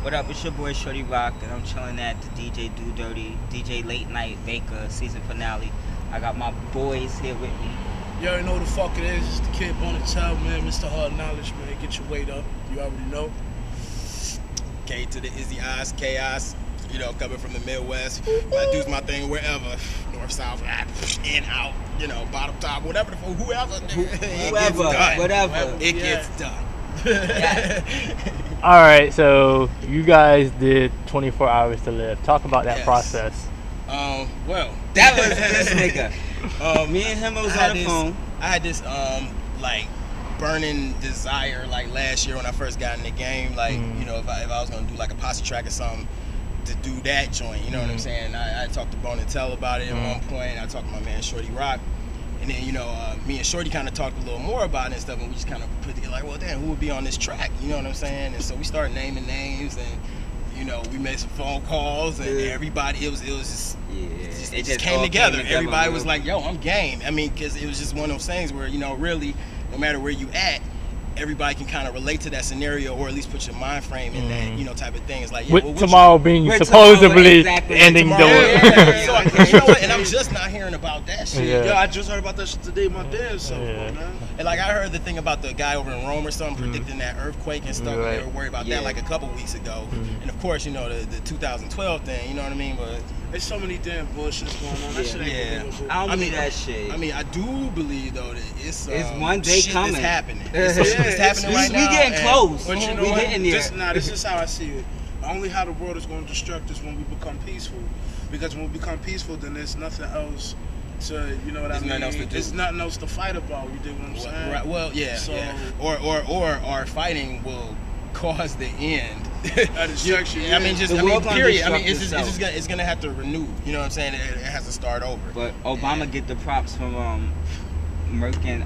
What up? It's your boy Shorty Rock, and I'm chilling at the DJ Do Dirty, DJ Late Night Baker season finale. I got my boys here with me. You already know who the fuck it is. It's the kid Bonatello, man. Mr. Hard Knowledge, man. Get your weight up. You already know. K to the Izzy Eyes, Chaos. You know, coming from the Midwest. I do my thing wherever. North, south, in, out, you know, bottom, top, whatever, whoever. Whatever. It gets done. All right, so you guys did 24 Hours to Live. Talk about that process. Well, that was this nigga. Me and him was on the phone. I had this like burning desire like last year when I first got in the game. Like you know, if I was gonna do like a posse track or something, to do that joint. You know what I'm saying? I talked to Bone and Tell about it at one point. I talked to my man Shorty Rock. And then, you know, me and Shorty kind of talked a little more about it and stuff, and we just kind of put together, like, well, damn, who would be on this track? You know what I'm saying? And so we started naming names, and, you know, we made some phone calls, and everybody, it just came together. Everybody was like, yo, I'm game. I mean, because it was just one of those things where, you know, really, no matter where you at, everybody can kind of relate to that scenario, or at least put your mind frame in that, you know, type of thing. It's like, yeah, with tomorrow being supposedly ending the So, you know what? And I'm just not hearing about that shit. Yeah, I just heard about that shit today. My damn self, man. And like I heard the thing about the guy over in Rome or something predicting that earthquake and stuff. They were worried about that like a couple weeks ago. And of course, you know, the 2012 thing. You know what I mean? But there's so many damn bullshits going on. That shit ain't believable. I don't believe that shit. I mean, I do believe though that it's one day shit coming. It's happening. It's happening right now. We getting close. But you know we what? getting there. This is how I see it. Only how the world is going to destruct is when we become peaceful. Because when we become peaceful, then there's nothing else to, you know what I mean? Nothing else to do. There's nothing else to fight about. You dig what I'm saying? Right. Well, yeah. So, Or our fighting will cause the end. Destruction. I mean, period. I mean, it's gonna have to renew. You know what I'm saying? It has to start over. But Obama get the props from Merck and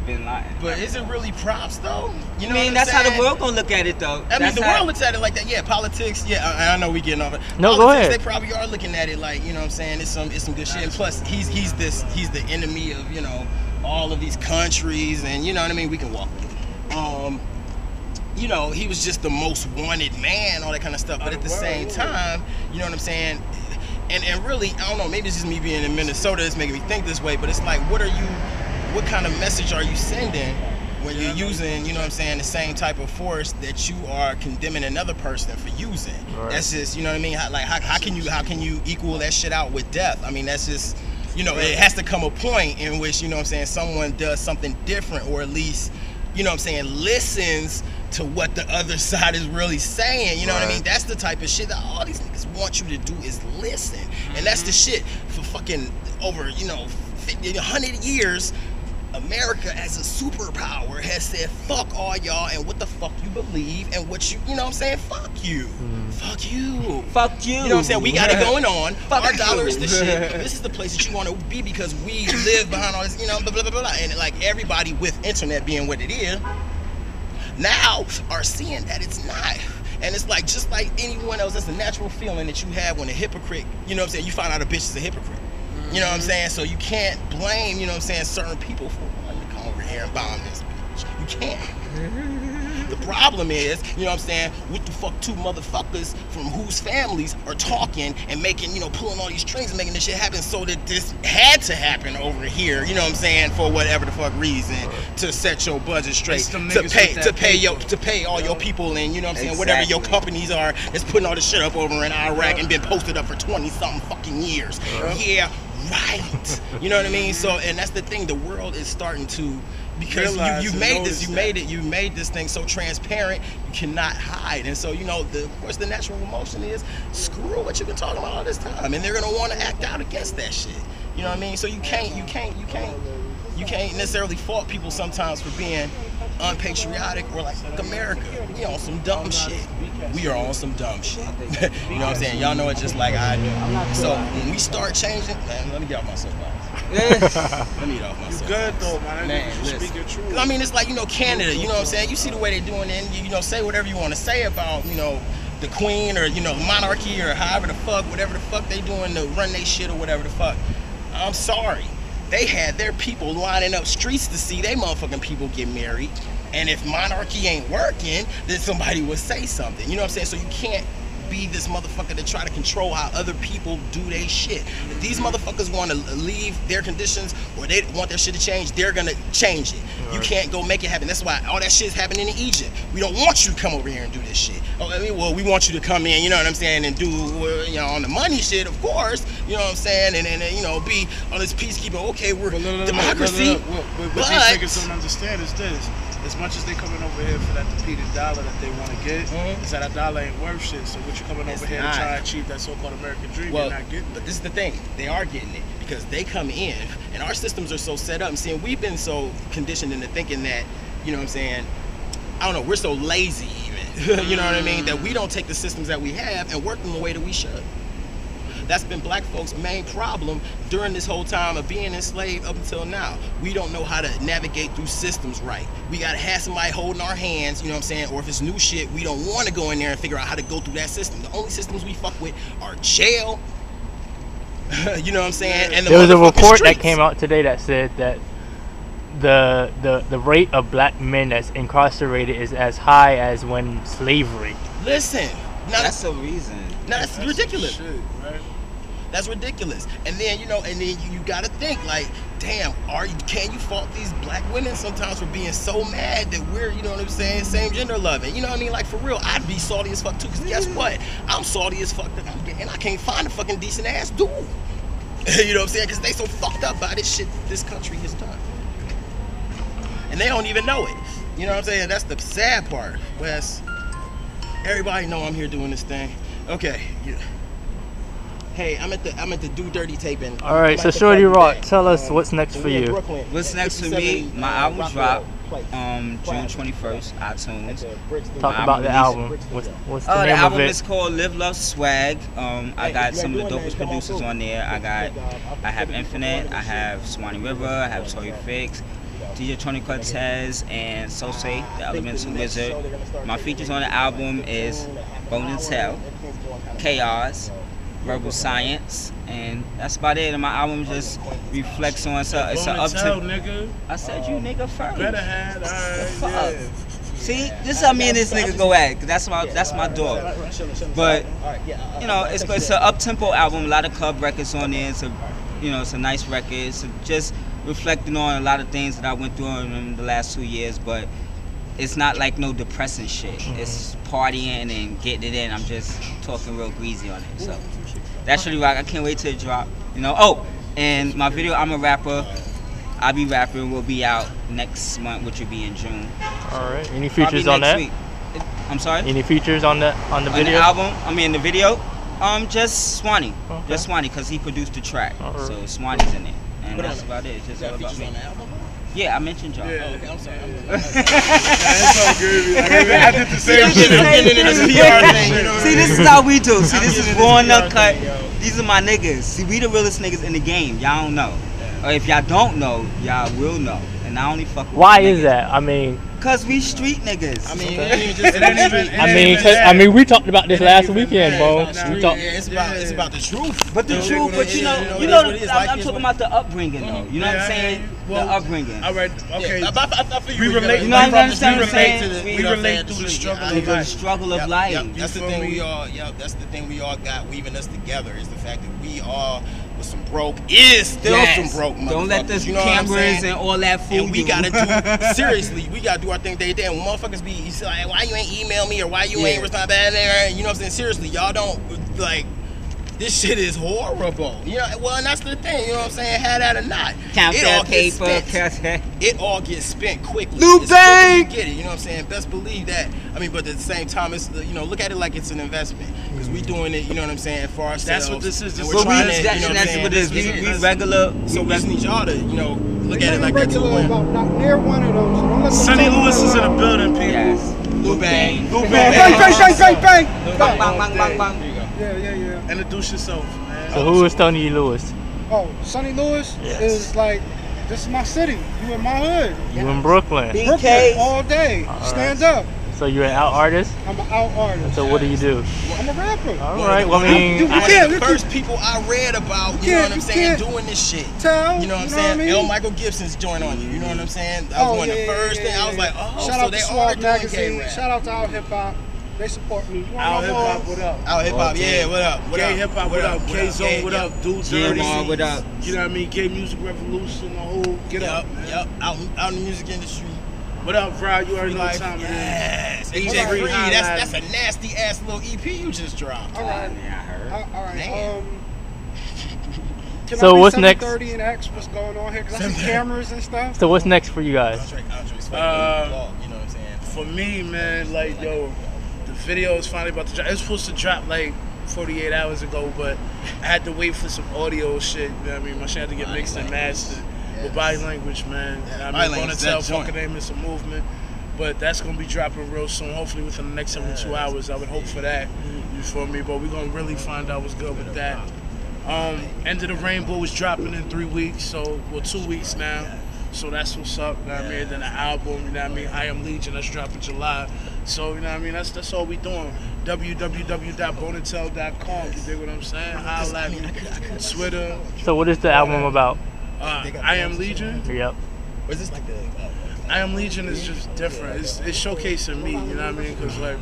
Bin Laden. But is it really props though? You know, I mean, that's how the world gonna look at it though. I mean, the world looks at it like that. Yeah, politics. Yeah, I know we getting off it. No, politics, go ahead. They probably are looking at it like, you know what I'm saying? It's some good shit. And plus, he's the enemy of, you know, all of these countries, and you know what I mean. We can walk with it. You know, he was just the most wanted man, all that kind of stuff. But at the same time, you know what I'm saying? And really, I don't know. Maybe it's just me being in Minnesota that's making me think this way. But it's like, what kind of message are you sending when you're using, you know what I'm saying, the same type of force that you are condemning another person for using? Right. That's just, you know what I mean? How can you equal that shit out with death? I mean, that's just, you know, it has to come a point in which, you know what I'm saying, someone does something different, or at least, you know what I'm saying, listens to what the other side is really saying. You know what I mean? That's the type of shit that all these niggas want you to do, is listen. And that's the shit for fucking over, you know, 50, 100 years. America as a superpower has said fuck all y'all and what the fuck you believe and what you know what I'm saying, fuck you. Fuck you. Fuck you. You know what I'm saying? We got it going on. Our dollar is the shit. This is the place that you want to be because we live behind all this, you know, blah, blah, blah, blah. And like everybody with internet being what it is, now are seeing that it's not. And it's like, just like anyone else, that's a natural feeling that you have when a hypocrite, you know what I'm saying, you find out a bitch is a hypocrite. You know what I'm saying? So you can't blame, you know what I'm saying, certain people for wanting to come over here and bomb this bitch. You can't. The problem is, you know what I'm saying, what the fuck two motherfuckers from whose families are talking and making, you know, pulling all these strings and making this shit happen, so that this had to happen over here, you know what I'm saying, for whatever the fuck reason, to set your budget straight, to pay all your people, and you know what I'm saying, whatever your companies are that's putting all this shit up over in Iraq and been posted up for 20 something fucking years. Yeah. Right. You know what I mean? So, and that's the thing, the world is starting to, because you made this thing so transparent, you cannot hide. And so, you know, of course the natural emotion is, screw what you've been talking about all this time, and they're gonna want to act out against that shit. You know what I mean? So you can't necessarily fault people sometimes for being unpatriotic, or like America. We on some dumb shit. We are on some dumb shit. You know what I'm saying? Y'all know it just like I do. So when we start changing, man, let me get off my soapbox. Let me get off my soapbox. You good though, man. Man, speak your truth. I mean, it's like, you know, Canada. You know what I'm saying? You see the way they're doing it. And you know, say whatever you want to say about, you know, the queen, or, you know, monarchy, or however the fuck, whatever the fuck they doing to run they shit, or whatever the fuck. I'm sorry. They had their people lining up streets to see they motherfucking people get married. And if monarchy ain't working, then somebody would say something. You know what I'm saying? So you can't be this motherfucker that try to control how other people do their shit. If these motherfuckers want to leave their conditions or they want their shit to change, they're gonna change it. You can't go make it happen. That's why all that shit is happening in Egypt. We don't want you to come over here and do this shit. Oh, I mean, well, we want you to come in, you know what I'm saying, and do, you know, on the money shit, of course, you know what I'm saying, and you know, be on this peacekeeping. Okay, we're democracy. What these niggas don't understand is this. As much as they coming over here for that depleted dollar that they want to get, is that a dollar ain't worth shit. So what you coming over here to try to achieve that so-called American dream, you're not getting it. But this is the thing. They are getting it because they come in, and our systems are so set up. And seeing we've been so conditioned into thinking that, you know what I'm saying, I don't know, we're so lazy even, you know what I mean, that we don't take the systems that we have and work them the way that we should. That's been black folks' main problem during this whole time of being enslaved up until now. We don't know how to navigate through systems right. We gotta have somebody holding our hands, you know what I'm saying? Or if it's new shit, we don't want to go in there and figure out how to go through that system. The only systems we fuck with are jail, you know what I'm saying? And there was a report that came out today that said that the rate of black men that's incarcerated is as high as when slavery. Listen, now that's a reason. Now that's ridiculous. Shit, right? That's ridiculous. And then, you know, and then you gotta think like, damn, can you fault these black women sometimes for being so mad that we're, you know what I'm saying, same gender loving? You know what I mean? Like, for real, I'd be salty as fuck too, because guess what? I'm salty as fuck and I can't find a fucking decent ass dude. You know what I'm saying? Because they so fucked up by this shit this country has done. And they don't even know it. You know what I'm saying? That's the sad part. Wes, everybody know I'm here doing this thing. Okay, yeah. Hey, I'm at the Do Dirty taping. All right, so Shorty Raw, tell us what's next for you. What's next for me? My album drop June 21st, iTunes. Talk about the album. What's the name the album of it? is called Live Love Swag. I got some of the dopest producers on there. I have Infinite, I have Swanee River, I have Tory Fix, DJ Tony Cortez, and Sosei, the Elemental Wizard. My features on the album is Bone and Tell, Chaos, Verbal Science, and that's about it. And my album just reflects on it's an uptick. Nigga. I said you nigga first. Better had, alright, yeah. See, this is how me and this nigga go at it, cause that's my dog. But you know, it's an up-tempo album, a lot of club records on there. It's a nice record. It's just reflecting on a lot of things that I went through in the last 2 years, but it's not like no depressing shit. It's partying and getting it in. I'm just talking real greasy on it. So that's really rock. I can't wait till it drop. You know. Oh, and my video, I'm a Rapper. I'll Be Rapping will be out next month, which will be in June. All right. Any features on that? I'm sorry. Any features on the video? On the album? I mean, the video. Just Swanee. Okay. Just Swanee, cause he produced the track. Right. So Swanee's in it, and that's about it. It's just all about me. Yeah, I mentioned y'all. Yeah. Oh, okay, I'm sorry. It's all good. I did the same shit. See, this is how we do. See, this is Raw Uncut. These are my niggas. See, we the realest niggas in the game. Y'all don't know. Or if y'all don't know, y'all will know. And I only fuck with Why is that? I mean, cause we street niggas. I mean, I mean, we talked about this last weekend, bro. It's about the truth. But the truth, but you know, I'm talking about the upbringing, though. You know what I'm saying? The upbringing. All right, okay. We relate. You know what I'm saying? We relate through the struggle of life. The struggle of life. That's the thing we all. That's the thing we all got weaving us together is the fact that we all. Some broke is still some broke motherfuckers. Don't let the cameras and all that fool. And we gotta do seriously. We gotta do our thing day to day. And when motherfuckers be like, why you ain't email me or why you ain't respond back there? You know what I'm saying? Seriously, y'all don't like. This shit is horrible. You know, well, and that's the thing. You know what I'm saying? Had that or not, it all gets spent quickly. New bank. Get it? You know what I'm saying? Best believe that. I mean, but at the same time, it's look at it like it's an investment because we doing it. You know what I'm saying? For ourselves. That's what this is. We're trying to. That's what it is. We regular. So we just need y'all to look at it like that too. Near one of those. Sonny Lewis is in the building, people. Yes. Blue bang. Bang, bang, bang. Bang, bang, bang, bang. Yeah. Introduce yourself, man. So who is Tony Lewis? Oh, Sonny Lewis is like, this is my city. You in my hood. You in Brooklyn. Brooklyn all day. Stand up. So you're an out artist? I'm an out artist. So what do you do? I'm a rapper. All right. Well, I mean, One can't- of the first people I read about, you You know what I'm can't- saying, you can't doing this shit. tell, You know what I'm you know saying? what I mean? L. Michael Gibson's joint on you. You know what I'm saying? That was one of the first things. I was like, oh, Shout so out they to are Swag doing Magazine. gay rap. Shout out to Out Hip Hop. They support me. You Out want hip my hop, mom? what up? Out hip hop, yeah, what up? What Gay up? hip hop, what up? K Zone, what up? Dude Dirty, GMR, what up? You know what I mean? Gay Music Revolution, the whole get up. Man. Yep, out in the music industry. What up, Rod? You already know what Like, time it is. yes. Easy AJ Free Free, highlight. that's a nasty ass little EP you just dropped. All right. Yeah, I heard. All right. Man. Can So I be what's next? 7:30 and X? What's going on here? Because I see cameras and stuff. so what's next for you guys? Andre's fucking vlog, you know what I'm saying? For me, man, like, yo, the video is finally about to drop. It was supposed to drop like 48 hours ago, but I had to wait for some audio shit. You know what I mean? My shit had to get mixed and mastered with body language, man. Yeah, I body mean, language, gonna tell that joint. fucking name it's a movement. But that's gonna be dropping real soon. Hopefully within the next 72 hours. I would hope for that. You feel me? But we're gonna really find out what's good with that. End of the Rainbow is dropping in 3 weeks, so 2 weeks now. So that's what's up, you know what I mean? Then the album, you know what I mean? I Am Legion, that's dropping July. So, you know what I mean? That's all we doing. www.bonatel.com. You dig what I'm saying? Holla at me. Twitter. So what is the album about? I Am Legion. Yep. Or is this like the I Am Legion is just different. It's showcasing me, you know what I mean? Because, like,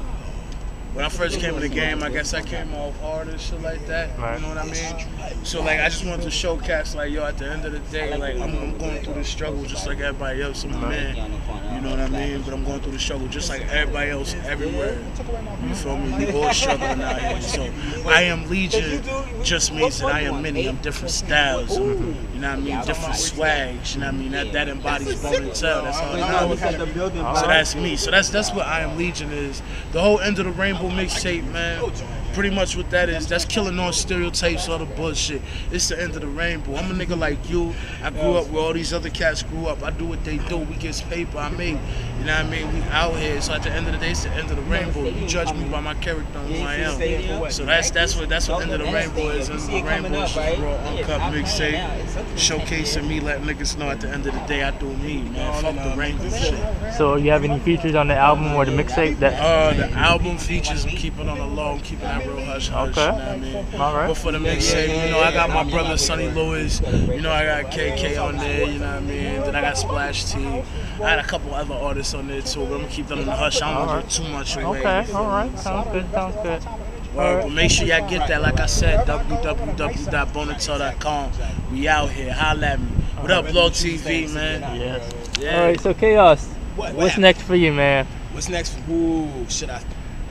when I first came in the game, I guess I came off hard and shit like that. Right. You know what I mean? So, like, I just wanted to show cats, like, yo, at the end of the day, like, I'm going through this struggle just like everybody else. I'm a man. You know what I mean? But I'm going through the struggle just like everybody else everywhere. You feel me? We all struggling out here. So, I Am Legion just means that I am many. I'm different styles. You know what I mean? Different swags. You know what I mean? That embodies Bone and Tell. That's all I know. So that's me. So that's what I Am Legion is. The whole End of the Rainbow mixtape, man. Pretty much what that is. That's killing all stereotypes, all the bullshit. It's the end of the rainbow. I'm a nigga like you. I grew up where all these other cats grew up. I do what they do. We get paper. I make. You know what I mean? We out here. So at the end of the day, it's the end of the rainbow. You judge me by my character and who I am. So that's what End of the Rainbow is. End of the Rainbow is just Raw Uncut mixtape. Showcasing me, letting niggas know at the end of the day I do me, man. Fuck the rainbow shit. So you have any features on the album or the mixtape that? The album features, I'm keeping on the low, I'm keeping that real hush hush. Okay. You know what I mean? All right. But for the mixtape, you know, I got my brother Sonny Lewis, you know, I got KK on there, you know what I mean? Then I got Splash T. I had a couple other artists on there too, but I'm gonna keep them in the hush. I don't want to give too much away. Okay. All right. Sounds good. Sounds good. But make sure y'all get that, like I said, www.bonatel.com. We out here, holla at me. What up, Blog TV, man? Yes. Yeah. All right. So Chaos, What what's happened? next for you, man? What's next? Ooh, should I?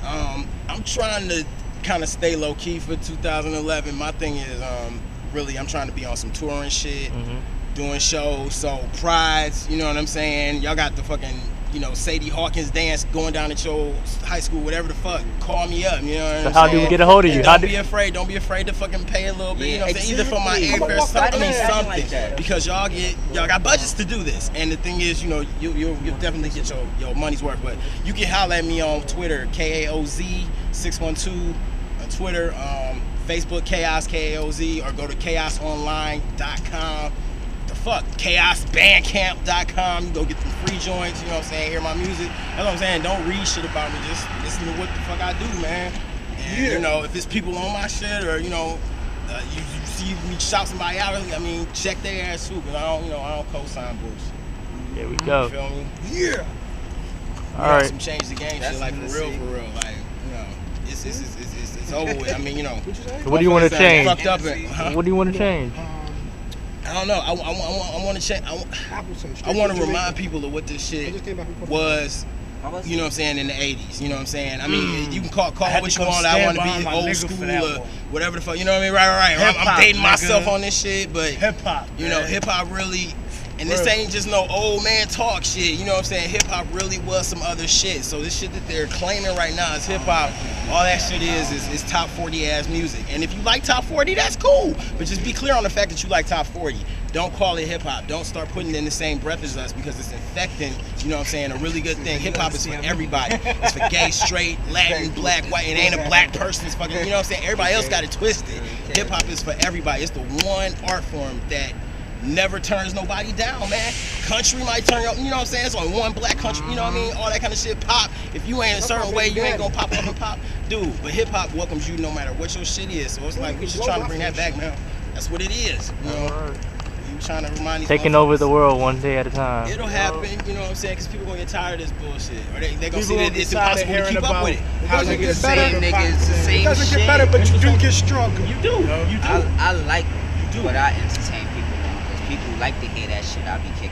I'm trying to kind of stay low key for 2011. My thing is, really, I'm trying to be on some touring shit, doing shows. So prides, you know what I'm saying? Y'all got the fucking, you know, Sadie Hawkins dance going down at your high school, whatever the fuck. Call me up, you know what I'm saying? how do we get a hold of you? And How Don't do- be afraid. Don't be afraid to fucking pay a little bit. Yeah, You know what I'm saying? Either for my exactly. airfare, something, Acting like something. that. Because y'all got budgets to do this. And the thing is, you know, you'll definitely get your money's worth. But you can holler at me on Twitter, KAOZ612 on Twitter, Facebook, Chaos KAOZ, or go to chaosonline.com. Fuck, chaosbandcamp.com. You go get them free joints, you know what I'm saying, hear my music. That's what I'm saying, don't read shit about me, just listen to what the fuck I do, man. And, you know, if it's people on my shit, or, you know, you see me shout somebody out, I mean, check their ass too, because I don't co-sign bullshit. There we You go. feel me? Yeah. All right. Some change the game shit, like, for real, like, you know, it's over with. I mean, you know. So what do you want to change? Fucked up and, What do you want to change? I don't know. I want to change. I want to remind people of what this shit was. You know what I'm saying, in the 80s. You know what I'm saying. I mean, you can call I had what to you come want. I stand want to behind be my old nigga for school that or one. whatever the fuck. You know what I mean? Right. I'm Hip-hop, dating nigga. myself on this shit, but Hip hop. you know, hip hop really. And this ain't just no old man talk shit. You know what I'm saying? Hip hop really was some other shit. So this shit that they're claiming right now is hip hop. All that shit is top 40 ass music. And if you like top 40, that's cool. But just be clear on the fact that you like top 40. Don't call it hip hop. Don't start putting it in the same breath as us, because it's infecting, you know what I'm saying, a really good thing. Hip hop is for everybody. It's for gay, straight, Latin, black, white. It ain't a black person's fucking, you know what I'm saying? Everybody else got it twisted. Hip hop is for everybody. It's the one art form that never turns nobody down, man. Country might turn up, you know what I'm saying? It's only one black country, you know what I mean? All that kind of shit. Pop, if you ain't a certain way, you ain't gonna pop up and pop. Dude, but hip hop welcomes you no matter what your shit is. So it's like we just trying to bring that back, man. That's what it is, you know? You trying to remind these Taking over the world one day at a time. It'll happen, you know what I'm saying? Because people gonna get tired of this bullshit. Or they gonna see that it's impossible to keep up with it. How they get better. Same niggas, the same It doesn't shit. get better, but you do get stronger. You do. You do. I like what I entertain people now, because people like to hear that shit I be kicking.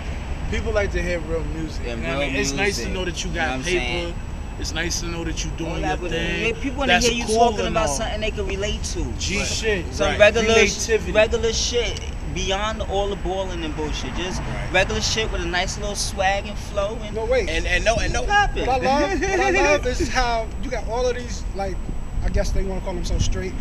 People like to hear real music. Yeah, I real mean, it's nice to music. know that you You know what got I'm paper. saying? It's nice to know that you're doing your But thing. people want to That's hear you cool talking and about all. something they can relate to. G shit. Some Right. regular Relativity. shit beyond all the balling and bullshit. Just regular shit with a nice little swag and flow. And No, wait. And no. popping. What I love is how you got all of these, like, I guess they want to call themselves straight,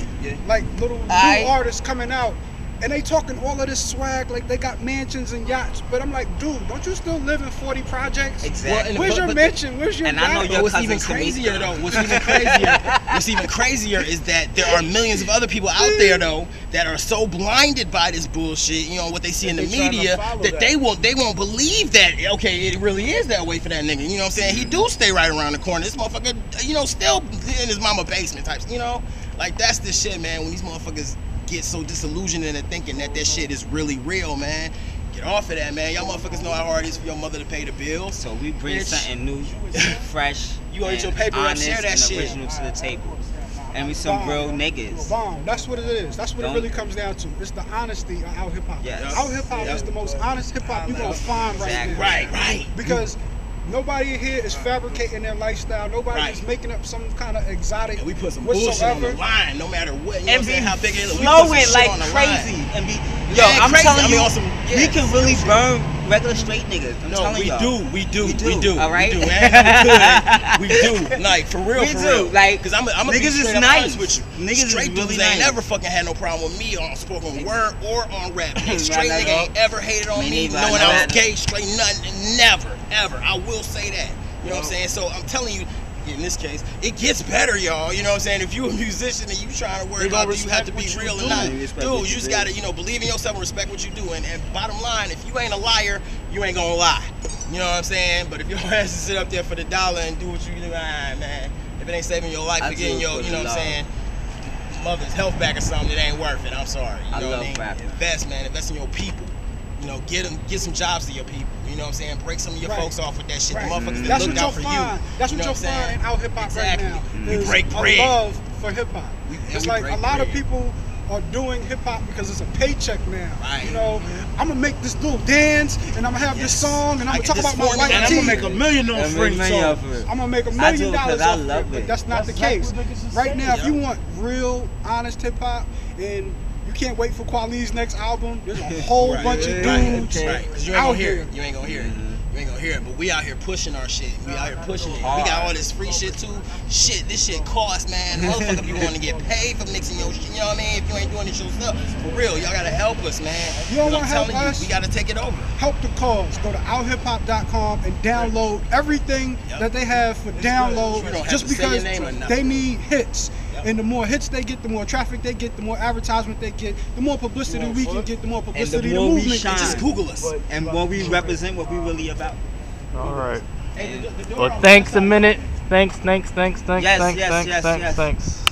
like little new artists coming out, and they talking all of this swag, like they got mansions and yachts. But I'm like, dude, don't you still live in 40 projects? Exactly. Where's your mansion? Where's your And I know yacht? your What's even cousins can meet crazier them. though, what's even crazier is that there are millions of other people out there though that are so blinded by this bullshit, you know, what they see in the They trying to media, follow that that. they won't believe that, okay, it really is that way for that nigga. You know what I'm saying? He do stay right around the corner. This motherfucker, you know, still in his mama basement types, you know? Like that's the shit, man, when these motherfuckers get so disillusioned into thinking that shit is really real, man. Get off of that, man. Y'all motherfuckers know how hard it is for your mother to pay the bills. So we bring Bitch. something new, fresh, You gonna get your and paper up, honest share that and shit. original to the table. And we some Bomb. real niggas. Bomb. That's what it is. That's what Don't- it really comes down to. It's the honesty of our hip hop. Yes. Our hip hop is the most honest hip hop you're gonna find right Exactly. now. Right. Because nobody here is fabricating their lifestyle. Nobody Right. is making up some kind of exotic And we put some bullshit on whatsoever. the line, no matter what. You know what I'm And be saying? How big it is. We put some flowing shit like on the crazy. line. And be, Yeah, I'm crazy. telling I mean, you, on some- we yeah, can really burn regular straight niggas. I'm No, telling we y'all. do. We do, All right? We do, man. We do. Like, for real, We for do. real. Like, because I'm a niggas be is straight up nice. honest with you. Niggas is Straight really dudes ain't nice. never fucking had no problem with me on spoken word or on rap. Straight Right, nigga ain't ever hated on Me me, neither, knowing I know I was that. gay, straight nothing. Never, ever. I will say that. You know what I'm saying? So I'm telling you, in this case, it gets better, y'all. You know what I'm saying? If you a musician and you trying to worry They gonna about, do you have to respect be what you real do. or not? They respect Dude, what you you just do. gotta, believe in yourself and respect what you do. And bottom line, if you ain't a liar, you ain't gonna lie. You know what I'm saying? But if your ass to sit up there for the dollar and do what you do, man, if it ain't saving your life I or getting do it your, for you the know what I'm love. saying, mother's health back or something, it ain't worth it. I'm sorry. You I know love what I mean? rapping. Invest, man. Invest in your people. You know, get some jobs to your people. You know what I'm saying? Break some of your Right. folks off with that shit. Right. The motherfuckers that That's looked what out you'll for find. you. That's You what know you'll what I'm find saying? in our hip hop Exactly. right now. We is break a bread. love for hip hop. And It's we like break a lot of bread. people are doing hip hop because it's a paycheck now. Right. You know, I'm gonna make this little dance and I'm gonna have this Yes. song and I I'm get gonna talk this about my formula white And I'm tee. gonna make $1 million on Freddie song. I'm gonna make $1 I do million it 'cause I off love it, but it. that's not That's the case. exactly what niggas is Right saying. now, if you Yeah. want real, honest hip hop, and you can't wait for Kweli's next album, there's a whole Right. bunch of Right. dudes Right. 'Cause you ain't out gonna hear here. it. You ain't gonna hear it. You ain't gonna hear it. But we out here pushing our shit. We out here pushing it. We got all this free shit too. Shit, this shit costs, man. Motherfucker be wanting to get paid for mixing your shit. You know what I mean? If you ain't doing it yourself, for real, y'all gotta help us, man. You don't 'Cause wanna I'm help telling us? you, we gotta take it over. Help the cause. Go to ouhiphop.com and download everything Yep. that they have for You download, don't have just to say your because name or nothing. they need hits. Yep. And the more hits they get, the more traffic they get, the more advertisement they get, the more publicity we can get, the more publicity the more we movement shine. can Just get. Google us. And what we represent, what we really about. All right. And Well, thanks a minute. Thanks. Yes, yes, yes, yes. Thanks.